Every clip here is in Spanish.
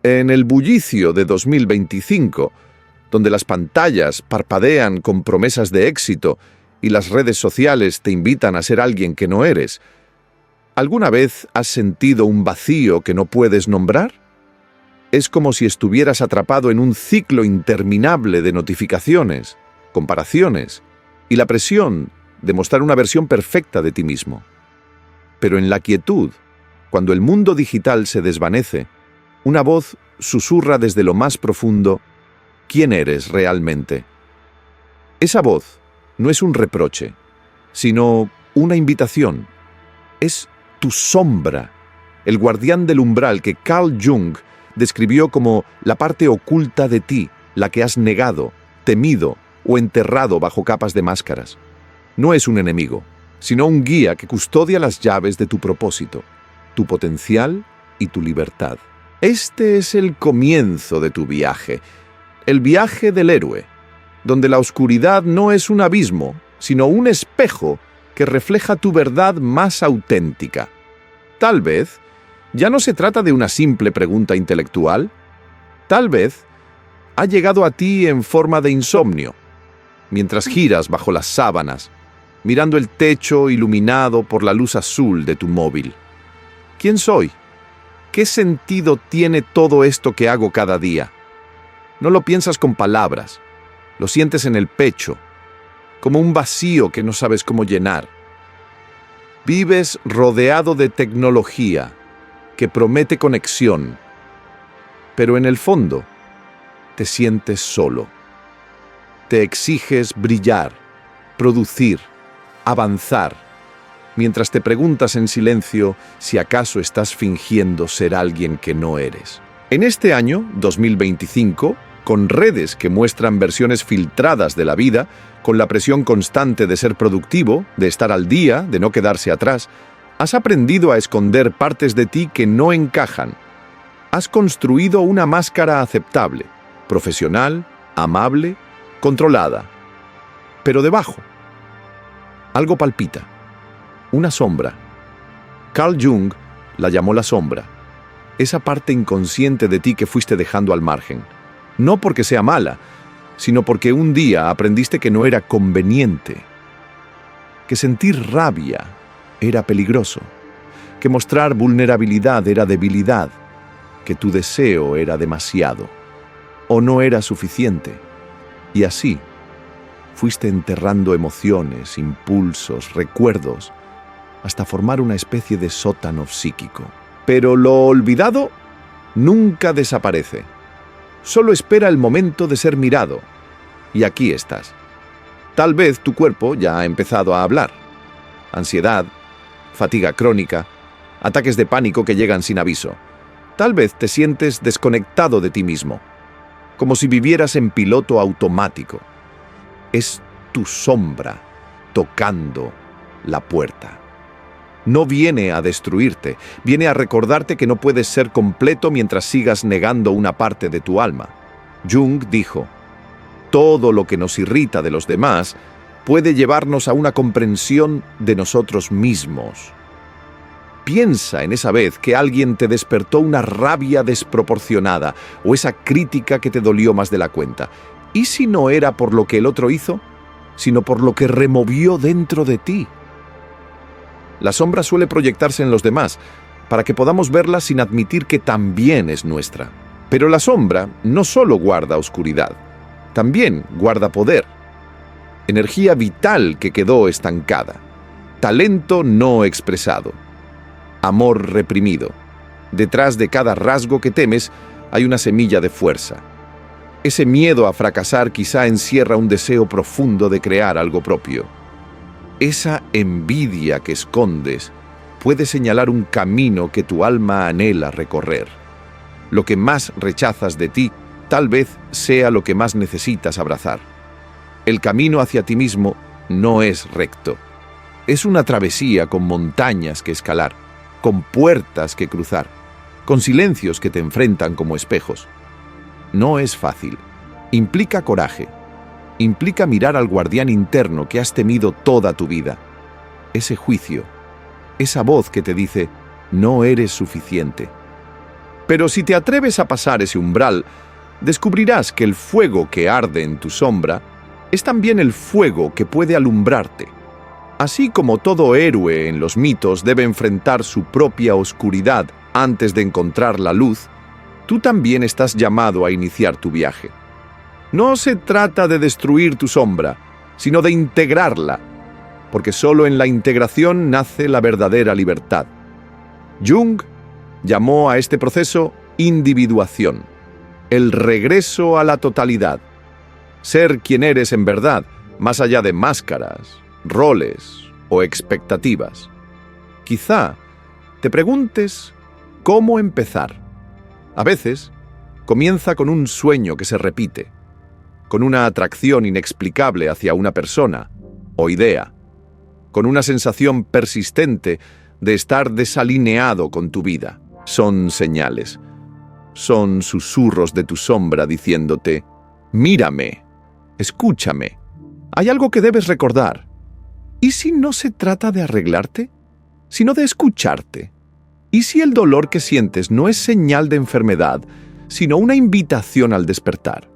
En el bullicio de 2025, donde las pantallas parpadean con promesas de éxito y las redes sociales te invitan a ser alguien que no eres, ¿alguna vez has sentido un vacío que no puedes nombrar? Es como si estuvieras atrapado en un ciclo interminable de notificaciones, comparaciones y la presión de mostrar una versión perfecta de ti mismo. Pero en la quietud, cuando el mundo digital se desvanece, una voz susurra desde lo más profundo quién eres realmente. Esa voz no es un reproche, sino una invitación. Es tu sombra, el guardián del umbral que Carl Jung describió como la parte oculta de ti, la que has negado, temido o enterrado bajo capas de máscaras. No es un enemigo, sino un guía que custodia las llaves de tu propósito, tu potencial y tu libertad. Este es el comienzo de tu viaje, el viaje del héroe, donde la oscuridad no es un abismo, sino un espejo que refleja tu verdad más auténtica. Tal vez ya no se trata de una simple pregunta intelectual. Tal vez ha llegado a ti en forma de insomnio, mientras giras bajo las sábanas, mirando el techo iluminado por la luz azul de tu móvil. ¿Quién soy? ¿Qué sentido tiene todo esto que hago cada día? No lo piensas con palabras, lo sientes en el pecho, como un vacío que no sabes cómo llenar. Vives rodeado de tecnología que promete conexión, pero en el fondo te sientes solo. Te exiges brillar, producir, avanzar, mientras te preguntas en silencio si acaso estás fingiendo ser alguien que no eres. En este año, 2025, con redes que muestran versiones filtradas de la vida, con la presión constante de ser productivo, de estar al día, de no quedarse atrás, has aprendido a esconder partes de ti que no encajan. Has construido una máscara aceptable, profesional, amable, controlada. Pero debajo, algo palpita. Una sombra. Carl Jung la llamó la sombra. Esa parte inconsciente de ti que fuiste dejando al margen. No porque sea mala, sino porque un día aprendiste que no era conveniente. Que sentir rabia era peligroso. Que mostrar vulnerabilidad era debilidad. Que tu deseo era demasiado. O no era suficiente. Y así, fuiste enterrando emociones, impulsos, recuerdos, hasta formar una especie de sótano psíquico. Pero lo olvidado nunca desaparece. Solo espera el momento de ser mirado. Y aquí estás. Tal vez tu cuerpo ya ha empezado a hablar. Ansiedad, fatiga crónica, ataques de pánico que llegan sin aviso. Tal vez te sientes desconectado de ti mismo, como si vivieras en piloto automático. Es tu sombra tocando la puerta. No viene a destruirte, viene a recordarte que no puedes ser completo mientras sigas negando una parte de tu alma. Jung dijo, todo lo que nos irrita de los demás puede llevarnos a una comprensión de nosotros mismos. Piensa en esa vez que alguien te despertó una rabia desproporcionada o esa crítica que te dolió más de la cuenta. ¿Y si no era por lo que el otro hizo, sino por lo que removió dentro de ti? La sombra suele proyectarse en los demás, para que podamos verla sin admitir que también es nuestra. Pero la sombra no solo guarda oscuridad, también guarda poder. Energía vital que quedó estancada. Talento no expresado. Amor reprimido. Detrás de cada rasgo que temes hay una semilla de fuerza. Ese miedo a fracasar quizá encierra un deseo profundo de crear algo propio. Esa envidia que escondes puede señalar un camino que tu alma anhela recorrer. Lo que más rechazas de ti tal vez sea lo que más necesitas abrazar. El camino hacia ti mismo no es recto. Es una travesía con montañas que escalar, con puertas que cruzar, con silencios que te enfrentan como espejos. No es fácil. Implica coraje. Implica mirar al guardián interno que has temido toda tu vida. Ese juicio, esa voz que te dice, no eres suficiente. Pero si te atreves a pasar ese umbral, descubrirás que el fuego que arde en tu sombra es también el fuego que puede alumbrarte. Así como todo héroe en los mitos debe enfrentar su propia oscuridad antes de encontrar la luz, tú también estás llamado a iniciar tu viaje. No se trata de destruir tu sombra, sino de integrarla, porque solo en la integración nace la verdadera libertad. Jung llamó a este proceso individuación, el regreso a la totalidad, ser quien eres en verdad, más allá de máscaras, roles o expectativas. Quizá te preguntes cómo empezar. A veces, comienza con un sueño que se repite, con una atracción inexplicable hacia una persona o idea, con una sensación persistente de estar desalineado con tu vida. Son señales, son susurros de tu sombra diciéndote: mírame, escúchame, hay algo que debes recordar. ¿Y si no se trata de arreglarte, sino de escucharte? ¿Y si el dolor que sientes no es señal de enfermedad, sino una invitación al despertar?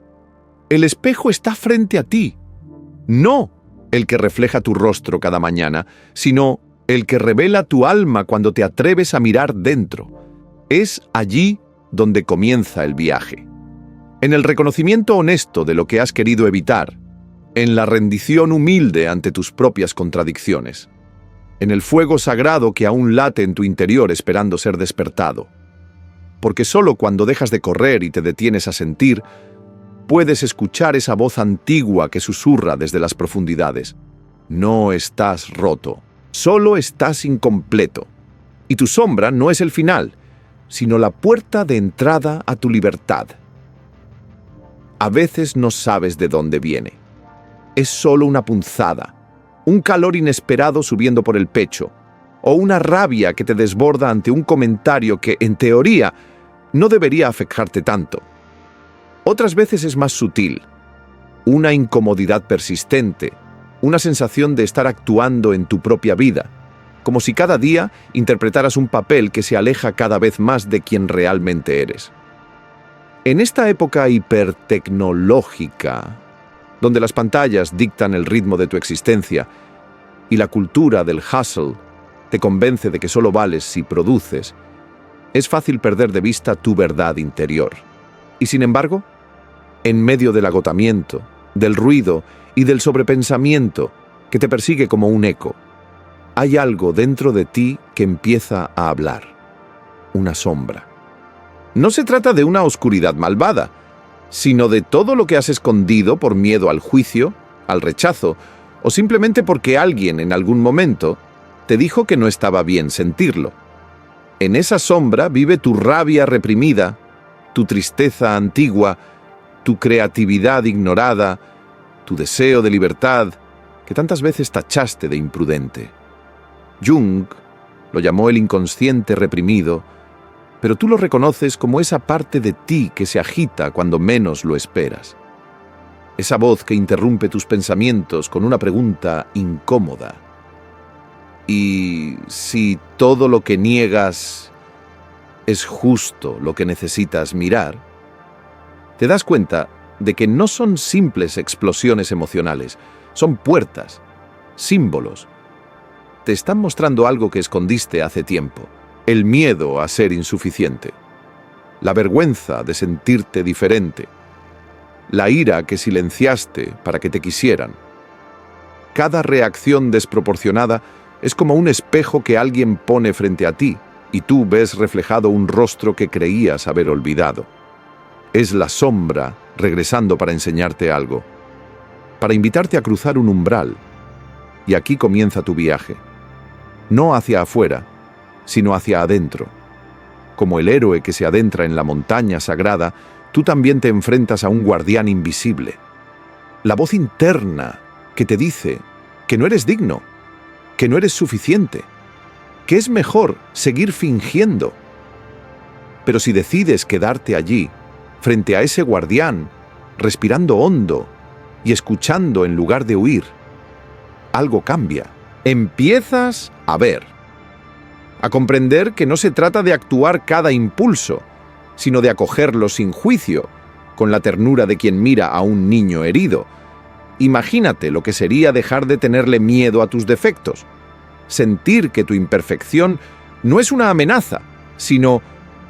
El espejo está frente a ti, no el que refleja tu rostro cada mañana, sino el que revela tu alma cuando te atreves a mirar dentro. Es allí donde comienza el viaje. En el reconocimiento honesto de lo que has querido evitar, en la rendición humilde ante tus propias contradicciones, en el fuego sagrado que aún late en tu interior esperando ser despertado. Porque solo cuando dejas de correr y te detienes a sentir, puedes escuchar esa voz antigua que susurra desde las profundidades. No estás roto, solo estás incompleto. Y tu sombra no es el final, sino la puerta de entrada a tu libertad. A veces no sabes de dónde viene. Es solo una punzada, un calor inesperado subiendo por el pecho, o una rabia que te desborda ante un comentario que, en teoría, no debería afectarte tanto. Otras veces es más sutil, una incomodidad persistente, una sensación de estar actuando en tu propia vida, como si cada día interpretaras un papel que se aleja cada vez más de quien realmente eres. En esta época hipertecnológica, donde las pantallas dictan el ritmo de tu existencia y la cultura del hustle te convence de que solo vales si produces, es fácil perder de vista tu verdad interior. Y sin embargo, en medio del agotamiento, del ruido y del sobrepensamiento que te persigue como un eco, hay algo dentro de ti que empieza a hablar, una sombra. No se trata de una oscuridad malvada, sino de todo lo que has escondido por miedo al juicio, al rechazo, o simplemente porque alguien en algún momento te dijo que no estaba bien sentirlo. En esa sombra vive tu rabia reprimida, tu tristeza antigua, tu creatividad ignorada, tu deseo de libertad, que tantas veces tachaste de imprudente. Jung lo llamó el inconsciente reprimido, pero tú lo reconoces como esa parte de ti que se agita cuando menos lo esperas. Esa voz que interrumpe tus pensamientos con una pregunta incómoda. ¿Y si todo lo que niegas es justo lo que necesitas mirar? Te das cuenta de que no son simples explosiones emocionales, son puertas, símbolos. Te están mostrando algo que escondiste hace tiempo. El miedo a ser insuficiente, la vergüenza de sentirte diferente, la ira que silenciaste para que te quisieran. Cada reacción desproporcionada es como un espejo que alguien pone frente a ti y tú ves reflejado un rostro que creías haber olvidado. Es la sombra regresando para enseñarte algo, para invitarte a cruzar un umbral. Y aquí comienza tu viaje, no hacia afuera, sino hacia adentro. Como el héroe que se adentra en la montaña sagrada, tú también te enfrentas a un guardián invisible. La voz interna que te dice que no eres digno, que no eres suficiente, que es mejor seguir fingiendo. Pero si decides quedarte allí, frente a ese guardián, respirando hondo y escuchando en lugar de huir, algo cambia. Empiezas a ver, a comprender que no se trata de actuar cada impulso, sino de acogerlo sin juicio, con la ternura de quien mira a un niño herido. Imagínate lo que sería dejar de tenerle miedo a tus defectos, sentir que tu imperfección no es una amenaza, sino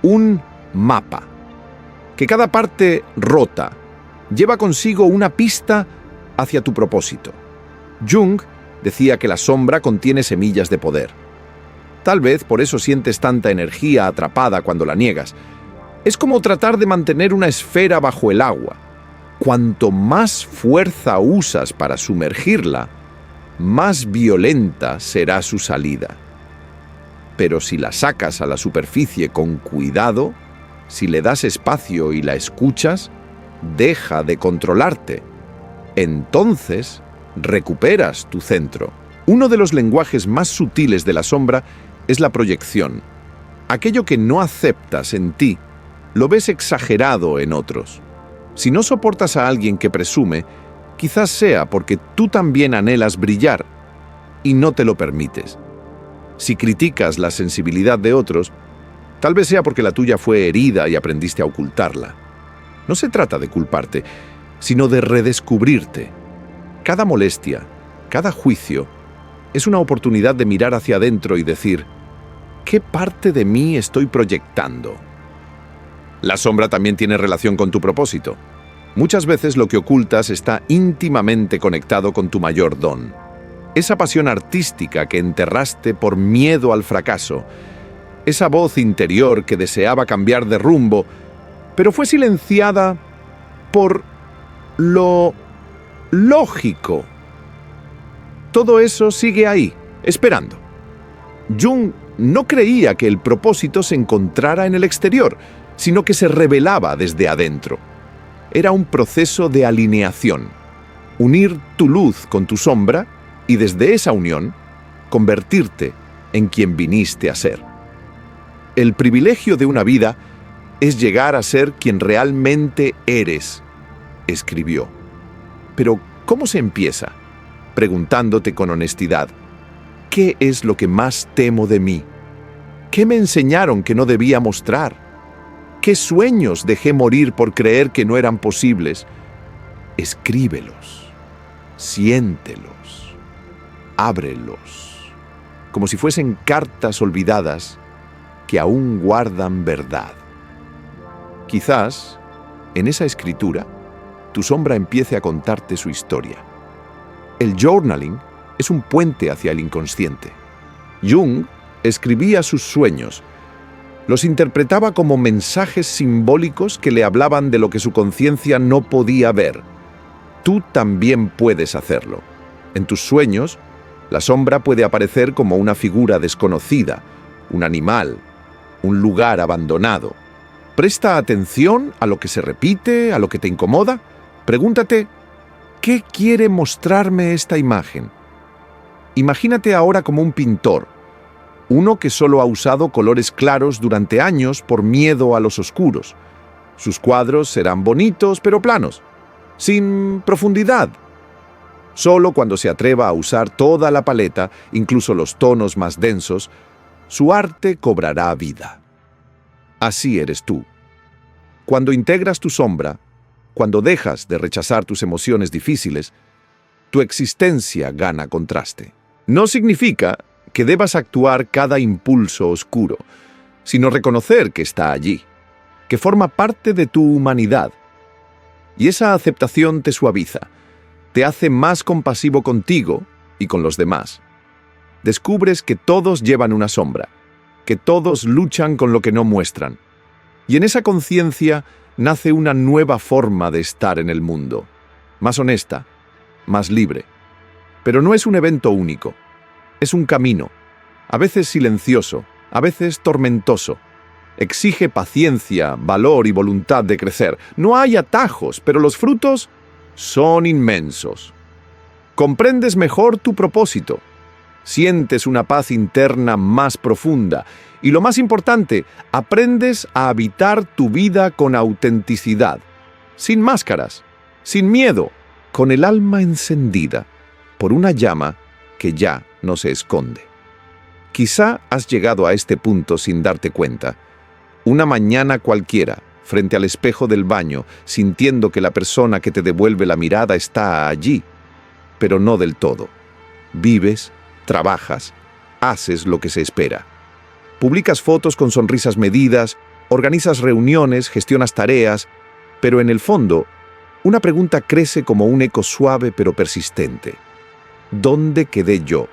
un mapa, que cada parte rota lleva consigo una pista hacia tu propósito. Jung decía que la sombra contiene semillas de poder. Tal vez por eso sientes tanta energía atrapada cuando la niegas. Es como tratar de mantener una esfera bajo el agua. Cuanto más fuerza usas para sumergirla, más violenta será su salida. Pero si la sacas a la superficie con cuidado, si le das espacio y la escuchas, deja de controlarte. Entonces, recuperas tu centro. Uno de los lenguajes más sutiles de la sombra es la proyección. Aquello que no aceptas en ti, lo ves exagerado en otros. Si no soportas a alguien que presume, quizás sea porque tú también anhelas brillar y no te lo permites. Si criticas la sensibilidad de otros, tal vez sea porque la tuya fue herida y aprendiste a ocultarla. No se trata de culparte, sino de redescubrirte. Cada molestia, cada juicio, es una oportunidad de mirar hacia adentro y decir, ¿qué parte de mí estoy proyectando? La sombra también tiene relación con tu propósito. Muchas veces lo que ocultas está íntimamente conectado con tu mayor don. Esa pasión artística que enterraste por miedo al fracaso, esa voz interior que deseaba cambiar de rumbo, pero fue silenciada por lo lógico. Todo eso sigue ahí, esperando. Jung no creía que el propósito se encontrara en el exterior, sino que se revelaba desde adentro. Era un proceso de alineación, unir tu luz con tu sombra y desde esa unión, convertirte en quien viniste a ser. El privilegio de una vida es llegar a ser quien realmente eres, escribió. Pero, ¿cómo se empieza? Preguntándote con honestidad, ¿qué es lo que más temo de mí? ¿Qué me enseñaron que no debía mostrar? ¿Qué sueños dejé morir por creer que no eran posibles? Escríbelos, siéntelos, ábrelos, como si fuesen cartas olvidadas que aún guardan verdad. Quizás, en esa escritura, tu sombra empiece a contarte su historia. El journaling es un puente hacia el inconsciente. Jung escribía sus sueños, los interpretaba como mensajes simbólicos que le hablaban de lo que su conciencia no podía ver. Tú también puedes hacerlo. En tus sueños, la sombra puede aparecer como una figura desconocida, un animal, un lugar abandonado. Presta atención a lo que se repite, a lo que te incomoda. Pregúntate, ¿qué quiere mostrarme esta imagen? Imagínate ahora como un pintor, uno que solo ha usado colores claros durante años por miedo a los oscuros. Sus cuadros serán bonitos pero planos, sin profundidad. Solo cuando se atreva a usar toda la paleta, incluso los tonos más densos, su arte cobrará vida. Así eres tú. Cuando integras tu sombra, cuando dejas de rechazar tus emociones difíciles, tu existencia gana contraste. No significa que debas actuar cada impulso oscuro, sino reconocer que está allí, que forma parte de tu humanidad. Y esa aceptación te suaviza, te hace más compasivo contigo y con los demás. Descubres que todos llevan una sombra, que todos luchan con lo que no muestran. Y en esa conciencia nace una nueva forma de estar en el mundo, más honesta, más libre. Pero no es un evento único. Es un camino, a veces silencioso, a veces tormentoso. Exige paciencia, valor y voluntad de crecer. No hay atajos, pero los frutos son inmensos. Comprendes mejor tu propósito. Sientes una paz interna más profunda. Y lo más importante, aprendes a habitar tu vida con autenticidad, sin máscaras, sin miedo, con el alma encendida por una llama que ya no se esconde. Quizá has llegado a este punto sin darte cuenta. Una mañana cualquiera, frente al espejo del baño, sintiendo que la persona que te devuelve la mirada está allí, pero no del todo. Vives, trabajas, haces lo que se espera. Publicas fotos con sonrisas medidas, organizas reuniones, gestionas tareas, pero en el fondo, una pregunta crece como un eco suave pero persistente. ¿Dónde quedé yo?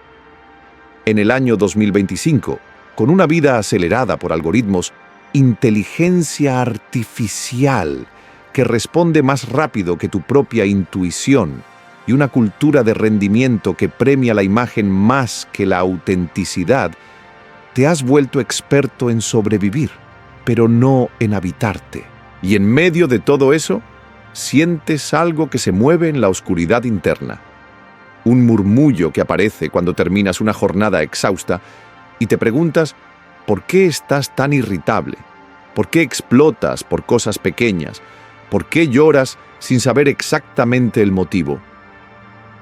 En el año 2025, con una vida acelerada por algoritmos, inteligencia artificial que responde más rápido que tu propia intuición y una cultura de rendimiento que premia la imagen más que la autenticidad, te has vuelto experto en sobrevivir, pero no en habitarte. Y en medio de todo eso, sientes algo que se mueve en la oscuridad interna. Un murmullo que aparece cuando terminas una jornada exhausta y te preguntas ¿por qué estás tan irritable? ¿Por qué explotas por cosas pequeñas? ¿Por qué lloras sin saber exactamente el motivo?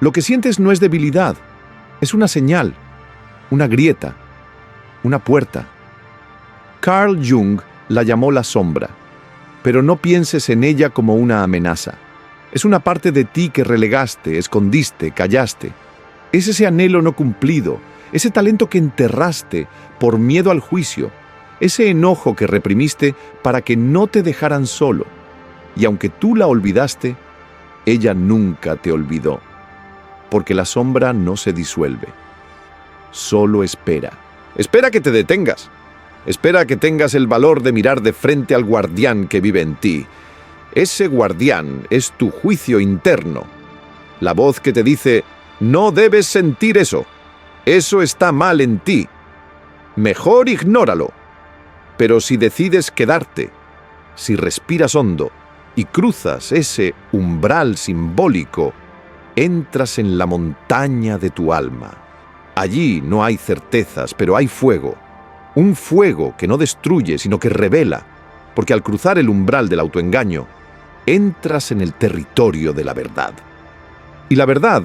Lo que sientes no es debilidad, es una señal, una grieta, una puerta. Carl Jung la llamó la sombra, pero no pienses en ella como una amenaza. Es una parte de ti que relegaste, escondiste, callaste. Es ese anhelo no cumplido, ese talento que enterraste por miedo al juicio, ese enojo que reprimiste para que no te dejaran solo. Y aunque tú la olvidaste, ella nunca te olvidó, porque la sombra no se disuelve. Solo espera. Espera que te detengas. Espera que tengas el valor de mirar de frente al guardián que vive en ti. Ese guardián es tu juicio interno. La voz que te dice, no debes sentir eso. Eso está mal en ti. Mejor ignóralo. Pero si decides quedarte, si respiras hondo y cruzas ese umbral simbólico, entras en la montaña de tu alma. Allí no hay certezas, pero hay fuego. Un fuego que no destruye, sino que revela, porque al cruzar el umbral del autoengaño, entras en el territorio de la verdad. Y la verdad,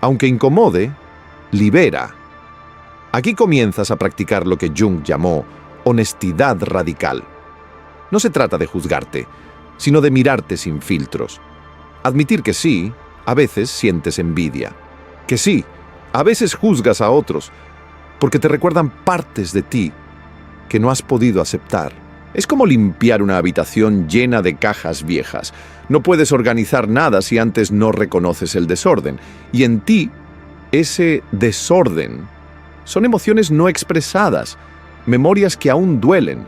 aunque incomode, libera. Aquí comienzas a practicar lo que Jung llamó honestidad radical. No se trata de juzgarte, sino de mirarte sin filtros. Admitir que sí, a veces sientes envidia. Que sí, a veces juzgas a otros, porque te recuerdan partes de ti que no has podido aceptar. Es como limpiar una habitación llena de cajas viejas. No puedes organizar nada si antes no reconoces el desorden. Y en ti, ese desorden son emociones no expresadas, memorias que aún duelen,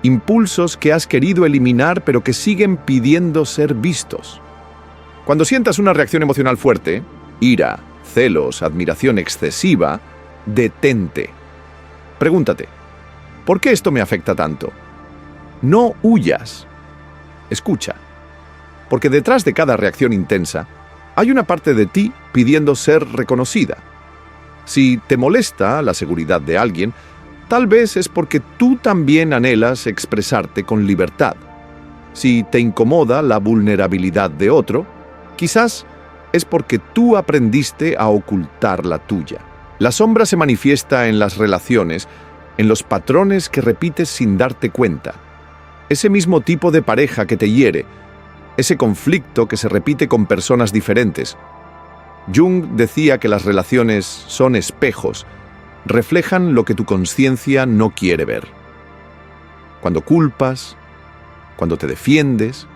impulsos que has querido eliminar pero que siguen pidiendo ser vistos. Cuando sientas una reacción emocional fuerte, ira, celos, admiración excesiva, detente. Pregúntate, ¿por qué esto me afecta tanto? No huyas. Escucha, porque detrás de cada reacción intensa hay una parte de ti pidiendo ser reconocida. Si te molesta la seguridad de alguien, tal vez es porque tú también anhelas expresarte con libertad. Si te incomoda la vulnerabilidad de otro, quizás es porque tú aprendiste a ocultar la tuya. La sombra se manifiesta en las relaciones, en los patrones que repites sin darte cuenta. Ese mismo tipo de pareja que te hiere, ese conflicto que se repite con personas diferentes. Jung decía que las relaciones son espejos, reflejan lo que tu conciencia no quiere ver. Cuando culpas, cuando te defiendes,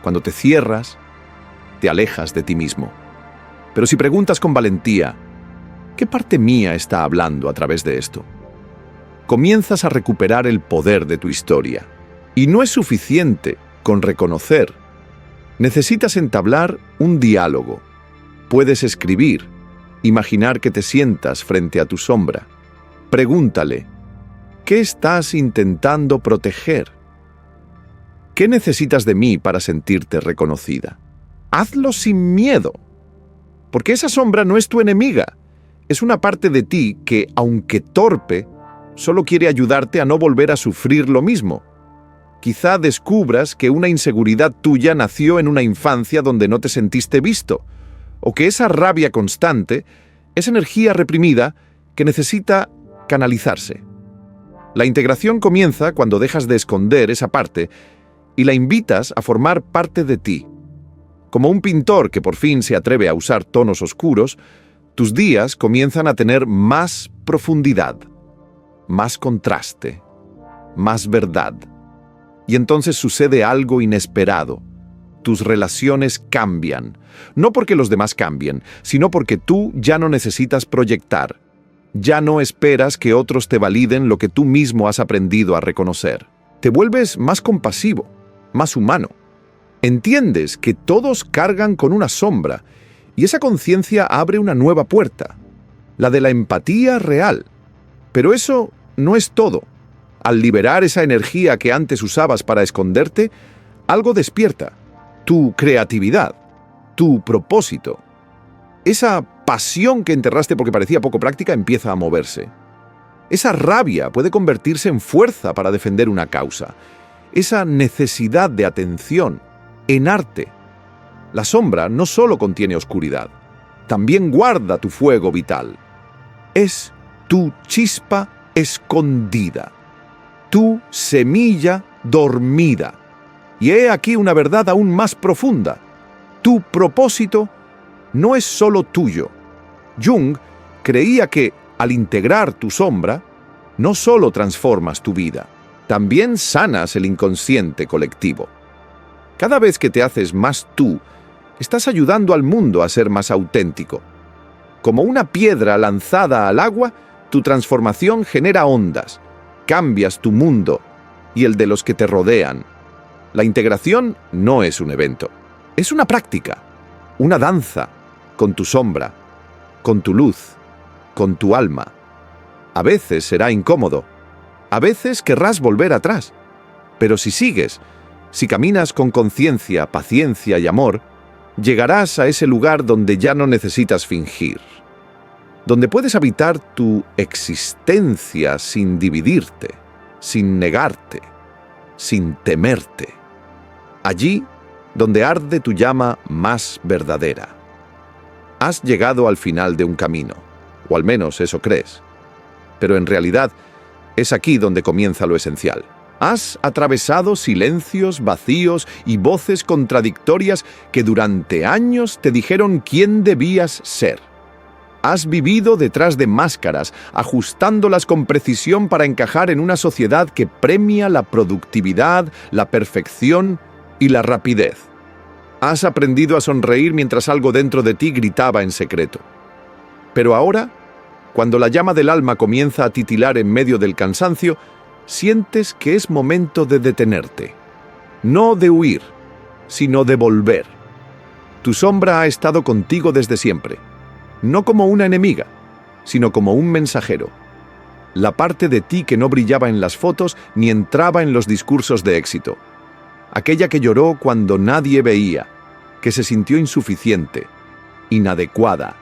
cuando te cierras, te alejas de ti mismo. Pero si preguntas con valentía, ¿qué parte mía está hablando a través de esto? Comienzas a recuperar el poder de tu historia. Y no es suficiente con reconocer. Necesitas entablar un diálogo. Puedes escribir, imaginar que te sientas frente a tu sombra. Pregúntale, ¿qué estás intentando proteger? ¿Qué necesitas de mí para sentirte reconocida? Hazlo sin miedo, porque esa sombra no es tu enemiga. Es una parte de ti que, aunque torpe, solo quiere ayudarte a no volver a sufrir lo mismo. Quizá descubras que una inseguridad tuya nació en una infancia donde no te sentiste visto, o que esa rabia constante es energía reprimida que necesita canalizarse. La integración comienza cuando dejas de esconder esa parte y la invitas a formar parte de ti. Como un pintor que por fin se atreve a usar tonos oscuros, tus días comienzan a tener más profundidad, más contraste, más verdad. Y entonces sucede algo inesperado. Tus relaciones cambian, no porque los demás cambien, sino porque tú ya no necesitas proyectar. Ya no esperas que otros te validen lo que tú mismo has aprendido a reconocer. Te vuelves más compasivo, más humano. Entiendes que todos cargan con una sombra, y esa conciencia abre una nueva puerta, la de la empatía real. Pero eso no es todo. Al liberar esa energía que antes usabas para esconderte, algo despierta. Tu creatividad, tu propósito. Esa pasión que enterraste porque parecía poco práctica empieza a moverse. Esa rabia puede convertirse en fuerza para defender una causa. Esa necesidad de atención, en arte. La sombra no solo contiene oscuridad, también guarda tu fuego vital. Es tu chispa escondida, tu semilla dormida. Y he aquí una verdad aún más profunda. Tu propósito no es solo tuyo. Jung creía que, al integrar tu sombra, no solo transformas tu vida, también sanas el inconsciente colectivo. Cada vez que te haces más tú, estás ayudando al mundo a ser más auténtico. Como una piedra lanzada al agua, tu transformación genera ondas. Cambias tu mundo y el de los que te rodean. La integración no es un evento, es una práctica, una danza, con tu sombra, con tu luz, con tu alma. A veces será incómodo, a veces querrás volver atrás, pero si sigues, si caminas con conciencia, paciencia y amor, llegarás a ese lugar donde ya no necesitas fingir, donde puedes habitar tu existencia sin dividirte, sin negarte, sin temerte. Allí donde arde tu llama más verdadera. Has llegado al final de un camino, o al menos eso crees. Pero en realidad es aquí donde comienza lo esencial. Has atravesado silencios, vacíos y voces contradictorias que durante años te dijeron quién debías ser. Has vivido detrás de máscaras, ajustándolas con precisión para encajar en una sociedad que premia la productividad, la perfección y la rapidez. Has aprendido a sonreír mientras algo dentro de ti gritaba en secreto. Pero ahora, cuando la llama del alma comienza a titilar en medio del cansancio, sientes que es momento de detenerte. No de huir, sino de volver. Tu sombra ha estado contigo desde siempre, no como una enemiga, sino como un mensajero. La parte de ti que no brillaba en las fotos ni entraba en los discursos de éxito. Aquella que lloró cuando nadie veía, que se sintió insuficiente, inadecuada,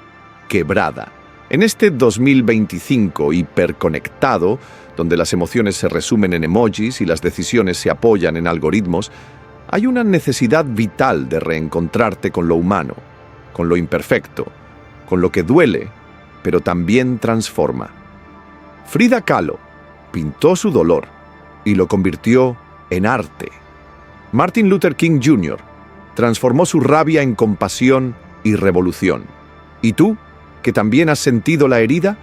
quebrada. En este 2025 hiperconectado, donde las emociones se resumen en emojis y las decisiones se apoyan en algoritmos, hay una necesidad vital de reencontrarte con lo humano, con lo imperfecto, con lo que duele, pero también transforma. Frida Kahlo pintó su dolor y lo convirtió en arte. Martin Luther King Jr. transformó su rabia en compasión y revolución. ¿Y tú, que también has sentido la herida?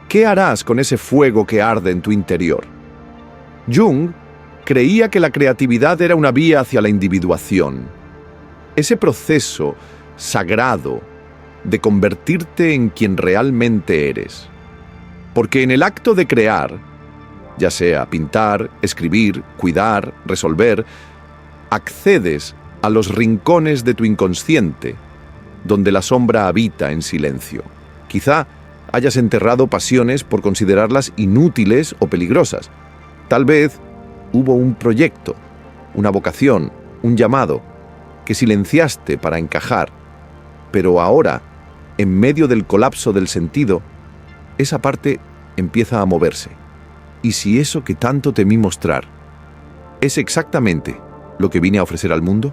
¿Qué harás con ese fuego que arde en tu interior? Jung creía que la creatividad era una vía hacia la individuación. Ese proceso sagrado de convertirte en quien realmente eres. Porque en el acto de crear, ya sea pintar, escribir, cuidar, resolver, accedes a los rincones de tu inconsciente, donde la sombra habita en silencio. Quizá hayas enterrado pasiones por considerarlas inútiles o peligrosas. Tal vez hubo un proyecto, una vocación, un llamado, que silenciaste para encajar, pero ahora, en medio del colapso del sentido, esa parte empieza a moverse. ¿Y si eso que tanto temí mostrar es exactamente lo que vine a ofrecer al mundo?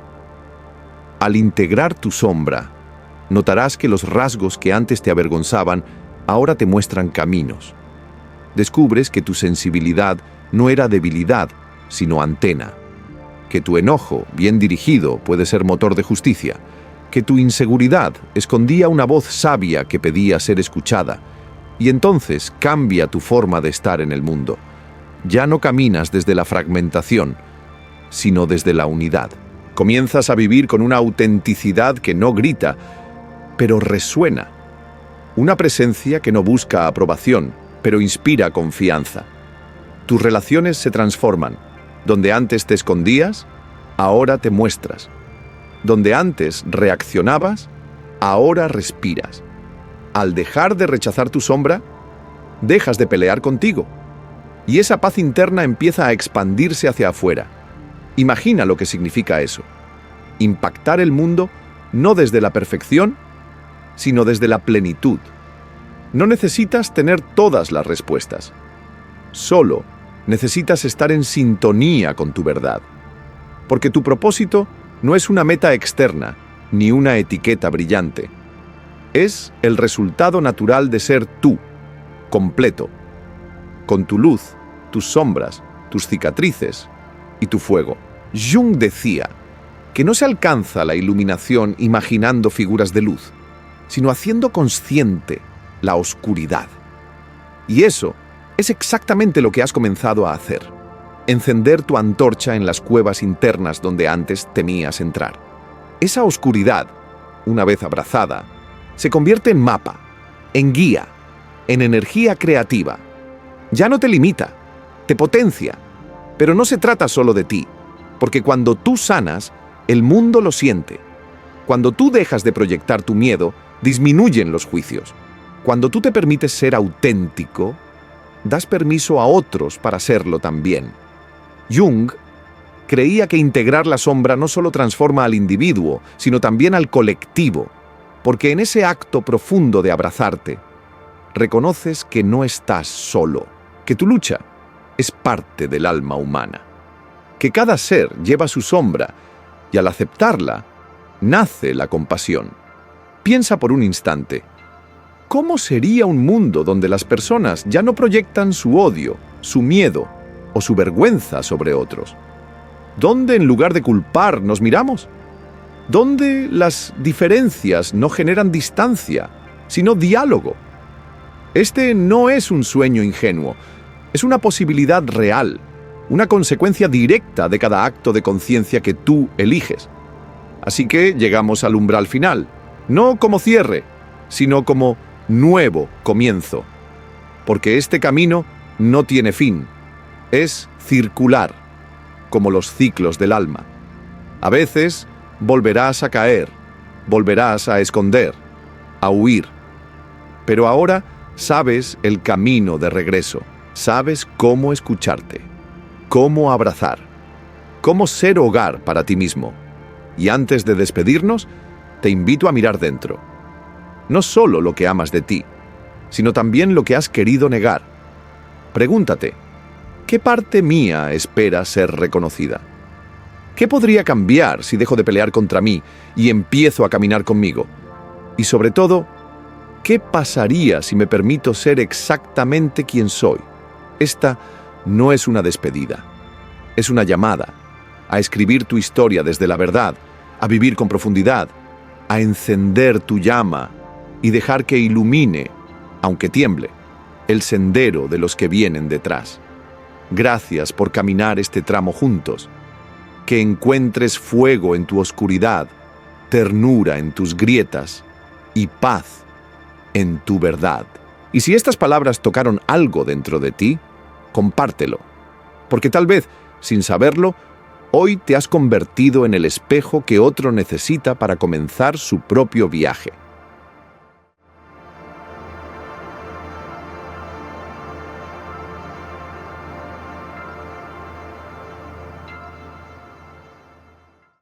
Al integrar tu sombra, notarás que los rasgos que antes te avergonzaban ahora te muestran caminos. Descubres que tu sensibilidad no era debilidad, sino antena. Que tu enojo, bien dirigido, puede ser motor de justicia. Que tu inseguridad escondía una voz sabia que pedía ser escuchada. Y entonces cambia tu forma de estar en el mundo. Ya no caminas desde la fragmentación, sino desde la unidad. Comienzas a vivir con una autenticidad que no grita, pero resuena. Una presencia que no busca aprobación, pero inspira confianza. Tus relaciones se transforman. Donde antes te escondías, ahora te muestras. Donde antes reaccionabas, ahora respiras. Al dejar de rechazar tu sombra, dejas de pelear contigo. Y esa paz interna empieza a expandirse hacia afuera. Imagina lo que significa eso. Impactar el mundo no desde la perfección, sino desde la plenitud. No necesitas tener todas las respuestas. Solo necesitas estar en sintonía con tu verdad. Porque tu propósito no es una meta externa, ni una etiqueta brillante. Es el resultado natural de ser tú, completo, con tu luz, tus sombras, tus cicatrices y tu fuego. Jung decía que no se alcanza la iluminación imaginando figuras de luz, sino haciendo consciente la oscuridad. Y eso es exactamente lo que has comenzado a hacer. Encender tu antorcha en las cuevas internas donde antes temías entrar. Esa oscuridad, una vez abrazada, se convierte en mapa, en guía, en energía creativa. Ya no te limita, te potencia. Pero no se trata solo de ti, porque cuando tú sanas, el mundo lo siente. Cuando tú dejas de proyectar tu miedo, disminuyen los juicios. Cuando tú te permites ser auténtico, das permiso a otros para serlo también. Jung creía que integrar la sombra no solo transforma al individuo, sino también al colectivo, porque en ese acto profundo de abrazarte, reconoces que no estás solo, que tu lucha es parte del alma humana, que cada ser lleva su sombra y al aceptarla, nace la compasión. Piensa por un instante, ¿cómo sería un mundo donde las personas ya no proyectan su odio, su miedo o su vergüenza sobre otros? ¿Dónde en lugar de culpar nos miramos? ¿Dónde las diferencias no generan distancia, sino diálogo? Este no es un sueño ingenuo, es una posibilidad real, una consecuencia directa de cada acto de conciencia que tú eliges. Así que llegamos al umbral final, no como cierre, sino como nuevo comienzo. Porque este camino no tiene fin, es circular, como los ciclos del alma. A veces volverás a caer, volverás a esconder, a huir. Pero ahora sabes el camino de regreso, sabes cómo escucharte, cómo abrazar, cómo ser hogar para ti mismo. Y antes de despedirnos, te invito a mirar dentro. No solo lo que amas de ti, sino también lo que has querido negar. Pregúntate, ¿qué parte mía espera ser reconocida? ¿Qué podría cambiar si dejo de pelear contra mí y empiezo a caminar conmigo? Y sobre todo, ¿qué pasaría si me permito ser exactamente quien soy? Esta no es una despedida, es una llamada a escribir tu historia desde la verdad, a vivir con profundidad, a encender tu llama y dejar que ilumine, aunque tiemble, el sendero de los que vienen detrás. Gracias por caminar este tramo juntos. Que encuentres fuego en tu oscuridad, ternura en tus grietas y paz en tu verdad. Y si estas palabras tocaron algo dentro de ti, compártelo, porque tal vez, sin saberlo, hoy te has convertido en el espejo que otro necesita para comenzar su propio viaje.